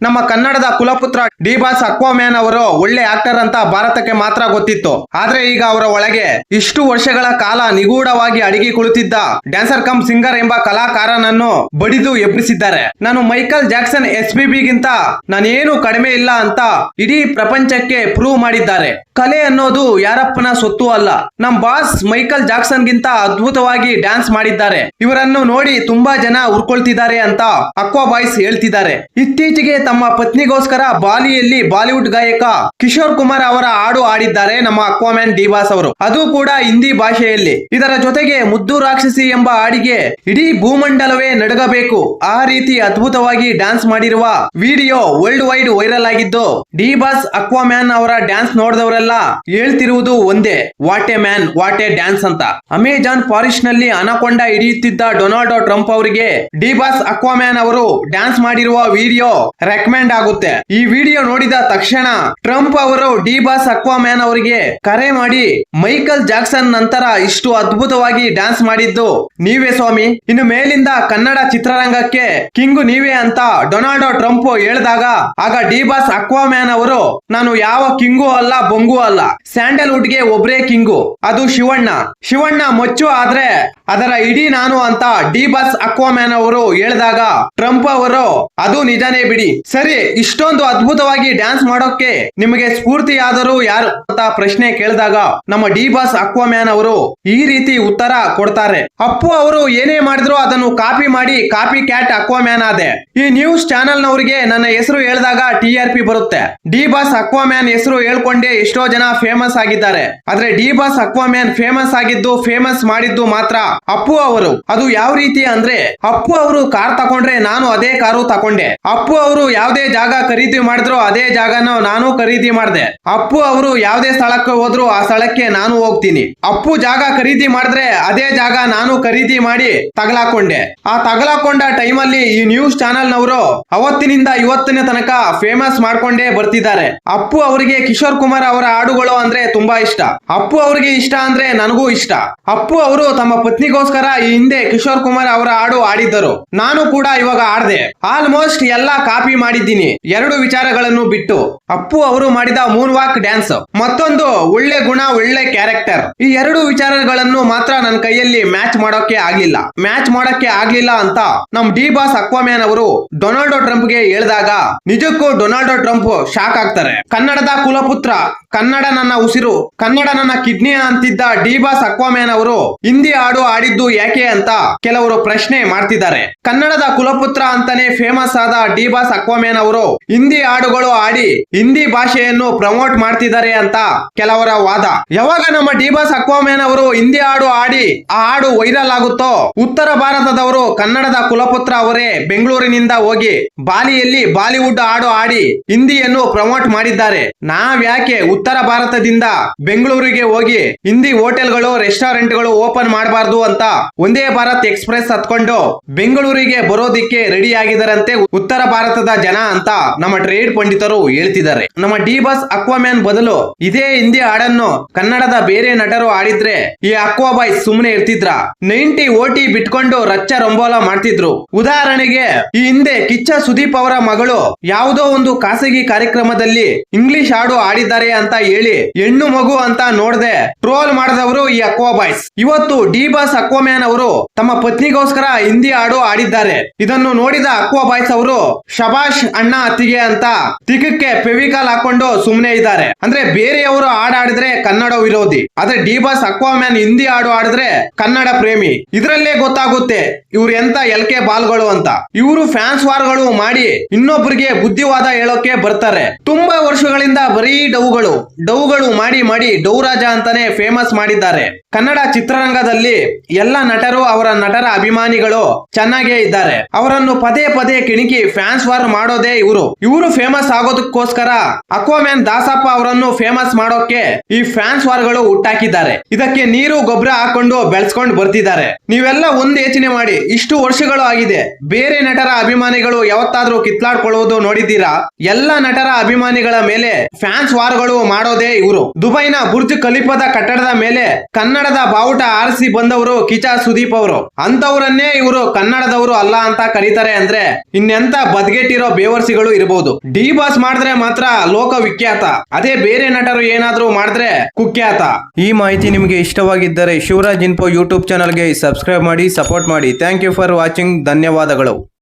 ನಮ್ಮ ಕನ್ನಡದ ಕುಲಪುತ್ರ D boss ಅಕ್ವಾಮ್ಯಾನ್ ಅವರು ಒಳ್ಳೆ ಆಕ್ಟರ್ ಅಂತ ಭಾರತಕ್ಕೆ ಮಾತ್ರ ಗೊತ್ತಿತ್ತು. ಆದ್ರೆ ಈಗ ಅವರ ಒಳಗೆ ಇಷ್ಟು ವರ್ಷಗಳ ಕಾಲ ನಿಗೂಢವಾಗಿ ಅಡಗಿ ಕುಳಿತಿದ್ದ ಡ್ಯಾನ್ಸರ್ ಕಮ್ ಸಿಂಗರ್ ಎಂಬ ಕಲಾಕಾರನನ್ನು ಬಡಿದು ಎಬ್ಬಿಸಿದ್ದಾರೆ. ನಾನು ಮೈಕಲ್ ಜಾಕ್ಸನ್ SPB ಗಿಂತ ನಾನೇನು ಕಡಿಮೆ ಇಲ್ಲ ಅಂತ ಇಡೀ ಪ್ರಪಂಚಕ್ಕೆ ಪ್ರೂವ್ ಮಾಡಿದ್ದಾರೆ. ಕಲೆ ಅನ್ನೋದು ಯಾರಪ್ಪನ ಸೊತ್ತು ಅಲ್ಲ. ನಮ್ ಬಾಸ್ ಮೈಕಲ್ ಜಾಕ್ಸನ್ ಗಿಂತ ಅದ್ಭುತವಾಗಿ ಡ್ಯಾನ್ಸ್ ಮಾಡಿದ್ದಾರೆ. ಇವರನ್ನು ನೋಡಿ ತುಂಬಾ ಜನ ಉರ್ಕೊಳ್ತಿದ್ದಾರೆ ಅಂತ ಅಕ್ವಾ ಬಾಯ್ಸ್ ಹೇಳ್ತಿದ್ದಾರೆ. ಇತ್ತೀಚೆಗೆ ತಮ್ಮ ಪತ್ನಿಗೋಸ್ಕರ ಬಾಲಿಯಲ್ಲಿ ಬಾಲಿವುಡ್ ಗಾಯಕ ಕಿಶೋರ್ ಕುಮಾರ್ ಅವರ ಹಾಡು ಆಡಿದ್ದಾರೆ ನಮ್ಮ ಅಕ್ವಾಮ್ಯಾನ್ ಡಿ ಬಾಸ್ ಅವರು, ಅದು ಕೂಡ ಹಿಂದಿ ಭಾಷೆಯಲ್ಲಿ. ಇದರ ಜೊತೆಗೆ ಮುದ್ದು ರಾಕ್ಷಸಿ ಎಂಬ ಹಾಡಿಗೆ ಇಡೀ ಭೂಮಂಡಲವೇ ನಡುಗಬೇಕು ಆ ರೀತಿ ಅದ್ಭುತವಾಗಿ ಡ್ಯಾನ್ಸ್ ಮಾಡಿರುವ ವಿಡಿಯೋ ವರ್ಲ್ಡ್ ವೈಡ್ ವೈರಲ್ ಆಗಿದ್ದು, ಡಿ ಬಾಸ್ ಅಕ್ವಾಮ್ಯಾನ್ ಅವರ ಡ್ಯಾನ್ಸ್ ನೋಡಿದವರೆಲ್ಲ ಹೇಳ್ತಿರುವುದು ಒಂದೇ, what A man what A dance ಅಂತ. ಅಮೆಜಾನ್ ಫಾರೆಸ್ಟ್ ನಲ್ಲಿ ಅನಕೊಂಡ ಹಿಡಿಯುತ್ತಿದ್ದ ಡೊನಾಲ್ಡ್ ಟ್ರಂಪ್ ಅವರಿಗೆ ಡಿ ಬಾಸ್ ಅಕ್ವಾಮ್ಯಾನ್ ಅವರು ಡ್ಯಾನ್ಸ್ ಮಾಡಿರುವ ವಿಡಿಯೋ ರೆಕಮೆಂಡ್ ಆಗುತ್ತೆ. ಈ ವಿಡಿಯೋ ನೋಡಿದ ತಕ್ಷಣ ಟ್ರಂಪ್ ಅವರು ಡಿ ಬಾಸ್ ಅಕ್ವಾಮ್ಯಾನ್ ಅವರಿಗೆ ಕರೆ ಮಾಡಿ, ಮೈಕಲ್ ಜಾಕ್ಸನ್ ನಂತರ ಇಷ್ಟು ಅದ್ಭುತವಾಗಿ ಡ್ಯಾನ್ಸ್ ಮಾಡಿದ್ದು ನೀವೇ ಸ್ವಾಮಿ, ಇನ್ನು ಮೇಲಿಂದ ಕನ್ನಡ ಚಿತ್ರರಂಗಕ್ಕೆ ಕಿಂಗು ನೀವೇ ಅಂತ ಡೊನಾಲ್ಡ್ ಟ್ರಂಪ್ ಹೇಳಿದಾಗ, ಆಗ ಡಿ ಬಾಸ್ ಅಕ್ವಾಮ್ಯಾನ್ ಅವರು, ನಾನು ಯಾವ ಕಿಂಗು ಅಲ್ಲ ಬೊಂಗು ಅಲ್ಲ, ಸ್ಯಾಂಡಲ್ವುಡ್ ಗೆ ಒಬ್ರೇ ಕಿಂಗು, ಅದು ಶಿವಣ್ಣ. ಶಿವಣ್ಣ ಮೊಚ್ಚು ಆದ್ರೆ ಅದರ ಇಡೀ ನಾನು ಅಂತ ಡಿ ಬಾಸ್ ಅಕ್ವಾಮ್ಯಾನ್ ಅವರು ಹೇಳಿದಾಗ ಟ್ರಂಪ್ ಅವರು, ಅದು ನಿಜಾನೇ ಬಿಡಿ, ಸರಿ ಇಷ್ಟೊಂದು ಅದ್ಭುತವಾಗಿ ಡ್ಯಾನ್ಸ್ ಮಾಡೋಕೆ ನಿಮಗೆ ಸ್ಫೂರ್ತಿಯಾದರೂ ಯಾರು ಅಂತ ಪ್ರಶ್ನೆ ಕೇಳಿದಾಗ ನಮ್ಮ ಡಿ ಬಾಸ್ ಅಕ್ವಾಮ್ಯಾನ್ ಅವರು ಈ ರೀತಿ ಉತ್ತರ ಕೊಡ್ತಾರೆ. ಅಪ್ಪು ಅವರು ಏನೇ ಮಾಡಿದ್ರು ಅದನ್ನು ಕಾಪಿ ಮಾಡಿ ಕಾಪಿ ಕ್ಯಾಟ್ ಅಕ್ವಾಮ್ಯಾನ್ ಆದೆ. ಈ ನ್ಯೂಸ್ ಚಾನೆಲ್ ನವರಿಗೆ ನನ್ನ ಹೆಸರು ಹೇಳಿದಾಗ TRP ಬರುತ್ತೆ. ಡಿ ಬಾಸ್ ಅಕ್ವಾಮ್ಯಾನ್ ಹೆಸರು ಹೇಳ್ಕೊಂಡೆ ಎಷ್ಟೋ ಜನ ಫೇಮಸ್ ಆಗಿದ್ದಾರೆ. ಆದ್ರೆ ಡಿ ಬಾಸ್ ಅಕ್ವಾಮ್ಯಾನ್ ಫೇಮಸ್ ಆಗಿದ್ದು, ಫೇಮಸ್ ಮಾಡಿದ್ದು ಮಾತ್ರ ಅಪ್ಪು ಅವರು. ಅದು ಯಾವ ರೀತಿ ಅಂದ್ರೆ, ಅಪ್ಪು ಅವರು ಕಾರ್ ತಕೊಂಡ್ರೆ ನಾನು ಅದೇ ಕಾರು ತಕೊಂಡೆ. ಅಪ್ಪು ಅವರು ಯಾವ್ದೇ ಜಾಗ ಖರೀದಿ ಮಾಡಿದ್ರು ಅದೇ ಜಾಗನ ನಾನು ಖರೀದಿ ಮಾಡಿದೆ. ಅಪ್ಪು ಅವರು ಯಾವ್ದೇ ಸ್ಥಳಕ್ಕೆ ಹೋದ್ರು ಆ ಸ್ಥಳಕ್ಕೆ ನಾನು ಹೋಗ್ತೀನಿ. ಅಪ್ಪು ಜಾಗ ಖರೀದಿ ಮಾಡಿದ್ರೆ ಅದೇ ಜಾಗ ನಾನು ಖರೀದಿ ಮಾಡಿ ತಗಲಾಕೊಂಡೆ. ಆ ತಗಲಾಕೊಂಡ ಟೈಮಲ್ಲಿ ಈ ನ್ಯೂಸ್ ಚಾನೆಲ್ ನವರು ಅವತ್ತಿನಿಂದ ಇವತ್ತಿನ ತನಕ ಫೇಮಸ್ ಮಾಡ್ಕೊಂಡೇ ಬರ್ತಿದ್ದಾರೆ. ಅಪ್ಪು ಅವರಿಗೆ ಕಿಶೋರ್ ಕುಮಾರ್ ಅವರ ಹಾಡುಗಳು ಅಂದ್ರೆ ತುಂಬಾ ಇಷ್ಟ. ಅಪ್ಪು ಅವರಿಗೆ ಇಷ್ಟ ಅಂದ್ರೆ ನನಗೂ ಇಷ್ಟ. ಅಪ್ಪು ಅವರು ತಮ್ಮ ಪತ್ನಿಗೋಸ್ಕರ ಈ ಹಿಂದೆ ಕಿಶೋರ್ ಕುಮಾರ್ ಅವರ ಹಾಡು ಆಡಿದ್ದರು. ನಾನು ಕೂಡ ಇವಾಗ ಆಡ್ದೆ. ಆಲ್ಮೋಸ್ಟ್ ಎಲ್ಲಾ ಕಾಪಿ ಮಾಡಿದ್ದೀನಿ, ಎರಡು ವಿಚಾರಗಳನ್ನು ಬಿಟ್ಟು. ಅಪ್ಪು ಅವರು ಮಾಡಿದ ಮೂನ್ ವಾಕ್ ಡ್ಯಾನ್ಸ್, ಮತ್ತೊಂದು ಒಳ್ಳೆ ಗುಣ ಒಳ್ಳೆ ಕ್ಯಾರೆಕ್ಟರ್. ಈ ಎರಡು ವಿಚಾರಗಳನ್ನು ಮಾತ್ರ ನನ್ನ ಕೈಯಲ್ಲಿ ಮ್ಯಾಚ್ ಮಾಡೋಕೆ ಆಗ್ಲಿಲ್ಲ ಅಂತ ನಮ್ ಡಿ ಬಾಸ್ ಅಕ್ವಾಮ್ಯಾನ್ ಅವರು ಡೊನಾಲ್ಡ್ ಟ್ರಂಪ್ ಗೆ ಹೇಳಿದಾಗ ನಿಜಕ್ಕೂ ಡೊನಾಲ್ಡ್ ಟ್ರಂಪ್ ಶಾಕ್ ಆಗ್ತಾರೆ. ಕನ್ನಡದ ಕುಲಪುತ್ರ, ಕನ್ನಡ ನನ್ನ ಉಸಿರು, ಕನ್ನಡ ನನ್ನ ಕಿಡ್ನಿ ಅಂತಿದ್ದ ಡಿ ಬಾಸ್ ಅಕ್ವಾಮ್ಯಾನ್ ಅವರು ಹಿಂದಿ ಹಾಡು ಆಡಿದ್ದು ಯಾಕೆ ಅಂತ ಕೆಲವರು ಪ್ರಶ್ನೆ ಮಾಡ್ತಿದ್ದಾರೆ. ಕನ್ನಡದ ಕುಲಪುತ್ರ ಅಂತಾನೆ ಫೇಮಸ್ ಆದ ಡಿ ಬಾಸ್ ಅಕ್ವಾಮ್ಯಾನ್ ಅವರು ಹಿಂದಿ ಹಾಡುಗಳು ಆಡಿ ಹಿಂದಿ ಭಾಷೆಯನ್ನು ಪ್ರಮೋಟ್ ಮಾಡ್ತಿದ್ದಾರೆ ಅಂತ ಕೆಲವರ ವಾದ. ಯಾವಾಗ ನಮ್ಮ ಡಿ ಬಾಸ್ ಅಕ್ವಾಮ್ಯಾನ್ ಅವರು ಹಿಂದಿ ಹಾಡು ಆಡಿ ಆ ಹಾಡು ವೈರಲ್ ಆಗುತ್ತೋ, ಉತ್ತರ ಭಾರತದವರು ಕನ್ನಡದ ಕುಲಪುತ್ರ ಅವರೇ ಬೆಂಗಳೂರಿನಿಂದ ಹೋಗಿ ಬಾಲಿಯಲ್ಲಿ ಬಾಲಿವುಡ್ ಹಾಡು ಆಡಿ ಹಿಂದಿಯನ್ನು ಪ್ರಮೋಟ್ ಮಾಡಿದ್ದಾರೆ. ನಾವ್ಯಾಕೆ ಉತ್ತರ ಭಾರತದಿಂದ ಬೆಂಗಳೂರಿಗೆ ಹೋಗಿ ಹಿಂದಿ ಹೋಟೆಲ್ಗಳು ರೆಸ್ಟೋರೆಂಟ್ಗಳು ಓಪನ್ ಮಾಡಬಾರ್ದು ಅಂತ ಒಂದೇ ಭಾರತ್ ಎಕ್ಸ್ಪ್ರೆಸ್ ಹತ್ಕೊಂಡು ಬೆಂಗಳೂರಿಗೆ ಬರೋದಿಕ್ಕೆ ರೆಡಿ ಆಗಿದಾರಂತೆ ಉತ್ತರ ಭಾರತದ ಜನ ಅಂತ ನಮ್ಮ ಟ್ರೇಡ್ ಪಂಡಿತರು ಹೇಳ್ತಿದ್ದಾರೆ. ನಮ್ಮ ಡಿ ಬಾಸ್ ಅಕ್ವಾಮ್ಯಾನ್ ಬದಲು ಇದೇ ಹಿಂದಿ ಹಾಡನ್ನು ಕನ್ನಡದ ಬೇರೆ ನಟರು ಆಡಿದ್ರೆ ಈ ಅಕ್ವಾ ಬಾಯ್ಸ್ ಸುಮ್ಮನೆ ಇರ್ತಿದ್ರ? 90 OT ಬಿಟ್ಕೊಂಡು ರಚ್ಚ ರಂಬೋಲ ಮಾಡ್ತಿದ್ರು. ಉದಾಹರಣೆಗೆ ಈ ಹಿಂದೆ ಕಿಚ್ಚ ಸುದೀಪ್ ಅವರ ಮಗಳು ಯಾವುದೋ ಒಂದು ಖಾಸಗಿ ಕಾರ್ಯಕ್ರಮದಲ್ಲಿ ಇಂಗ್ಲಿಷ್ ಹಾಡು ಆಡಿದ್ದಾರೆ ಅಂತ ಹೇಳಿ ಹೆಣ್ಣು ಮಗು ಅಂತ ನೋಡದೆ ಟ್ರೋಲ್ ಮಾಡಿದವರು ಈ ಅಕ್ವಾ ಬಾಯ್ಸ್. ಇವತ್ತು ಡಿ ಬಾಸ್ ಅಕ್ವಾಮ್ಯಾನ್ ಅವರು ತಮ್ಮ ಪತ್ನಿಗೋಸ್ಕರ ಹಿಂದಿ ಹಾಡು ಆಡಿದ್ದಾರೆ. ಇದನ್ನು ನೋಡಿದ ಅಕ್ವಾ ಬಾಯ್ಸ್ ಅವರು ಶಬಾಷ್ ಅಣ್ಣ ಅತ್ತಿಗೆ ಅಂತ ತಿಕ್ಕಕ್ಕೆ ಫೆವಿಕಾಲ್ ಹಾಕೊಂಡು ಸುಮ್ನೆ ಇದ್ದಾರೆ. ಅಂದ್ರೆ ಬೇರೆಯವರು ಹಾಡು ಆಡಿದ್ರೆ ಕನ್ನಡ ವಿರೋಧಿ, ಆದ್ರೆ ಡಿ ಬಾಸ್ ಅಕ್ವಾಮ್ಯಾನ್ ಹಿಂದಿ ಹಾಡು ಆಡಿದ್ರೆ ಕನ್ನಡ ಪ್ರೇಮಿ. ಇದರಲ್ಲೇ ಗೊತ್ತಾಗುತ್ತೆ ಇವ್ರು ಎಂತ ಎಲ್ಕೆ ಬಾಲ್ಗಳು ಅಂತ. ಇವರು ಫ್ಯಾನ್ಸ್ ವಾರ್ಗಳು ಮಾಡಿ ಇನ್ನೊಬ್ಬರಿಗೆ ಬುದ್ಧಿವಾದ ಹೇಳೋಕೆ ಬರ್ತಾರೆ. ತುಂಬಾ ವರ್ಷಗಳಿಂದ ಬರೀ ಡೌಗಳು ಮಾಡಿ ಡೌರಾಜ ಅಂತಾನೆ ಫೇಮಸ್ ಮಾಡಿದ್ದಾರೆ. ಕನ್ನಡ ಚಿತ್ರರಂಗದಲ್ಲಿ ಎಲ್ಲ ನಟರು ಅವರ ನಟರ ಅಭಿಮಾನಿಗಳು ಚೆನ್ನಾಗೇ ಇದ್ದಾರೆ. ಅವರನ್ನು ಪದೇ ಪದೇ ಕೆಣಕಿ ಫ್ಯಾನ್ಸ್ ವಾರ್ ಮಾಡೋದೇ ಇವರು ಫೇಮಸ್ ಆಗೋದಕ್ಕೋಸ್ಕರ ಅಕ್ವಾಮ್ಯಾನ್ ದಾಸಪ್ಪ ಅವರನ್ನು ಫೇಮಸ್ ಮಾಡೋಕೆ ಈ ಫ್ಯಾನ್ಸ್ ವಾರ್ಗಳು ಹುಟ್ಟಾಕಿದ್ದಾರೆ. ಇದಕ್ಕೆ ನೀರು ಗೊಬ್ಬರ ಹಾಕೊಂಡು ಬೆಳೆಸ್ಕೊಂಡು ಬರ್ತಿದ್ದಾರೆ. ನೀವೆಲ್ಲ ಒಂದ್ ಯೋಚನೆ ಮಾಡಿ, ಇಷ್ಟು ವರ್ಷಗಳು ಆಗಿದೆ, ಬೇರೆ ನಟರ ಅಭಿಮಾನಿಗಳು ಯಾವತ್ತಾದ್ರೂ ಕಿತ್ಲಾಡ್ಕೊಳ್ಳುವುದು ನೋಡಿದ್ದೀರಾ? ಎಲ್ಲ ನಟರ ಅಭಿಮಾನಿಗಳ ಮೇಲೆ ಫ್ಯಾನ್ಸ್ ವಾರ್ಗಳು ಮಾಡೋದೇ ಇವರು. ದುಬೈನ ಬುರ್ಜ್ ಖಲೀಫಾದ ಕಟ್ಟಡದ ಮೇಲೆ ಕನ್ನಡ ಕನ್ನಡದ ಬಾವುಟ ಆರಿಸಿ ಬಂದವರು ಕಿಚ ಸುದೀಪ್ ಅವರು. ಅಂತವ್ರನ್ನೇ ಇವರು ಕನ್ನಡದವರು ಅಲ್ಲ ಅಂತ ಕರೀತಾರೆ ಅಂದ್ರೆ ಇನ್ನೆಂತ ಬದ್ಗೆಟ್ಟಿರೋ ಬೇವರ್ಸಿಗಳು ಇರಬಹುದು. ಡಿ ಬಾಸ್ ಮಾಡಿದ್ರೆ ಮಾತ್ರ ಲೋಕ ವಿಖ್ಯಾತ, ಅದೇ ಬೇರೆ ನಟರು ಏನಾದ್ರೂ ಮಾಡಿದ್ರೆ ಕುಖ್ಯಾತ. ಈ ಮಾಹಿತಿ ನಿಮಗೆ ಇಷ್ಟವಾಗಿದ್ದರೆ ಶಿವರಾಜ್ ಇನ್ಫೋ ಯೂಟ್ಯೂಬ್ ಚಾನಲ್ಗೆ ಸಬ್ಸ್ಕ್ರೈಬ್ ಮಾಡಿ, ಸಪೋರ್ಟ್ ಮಾಡಿ. Thank you for watching. ಧನ್ಯವಾದಗಳು.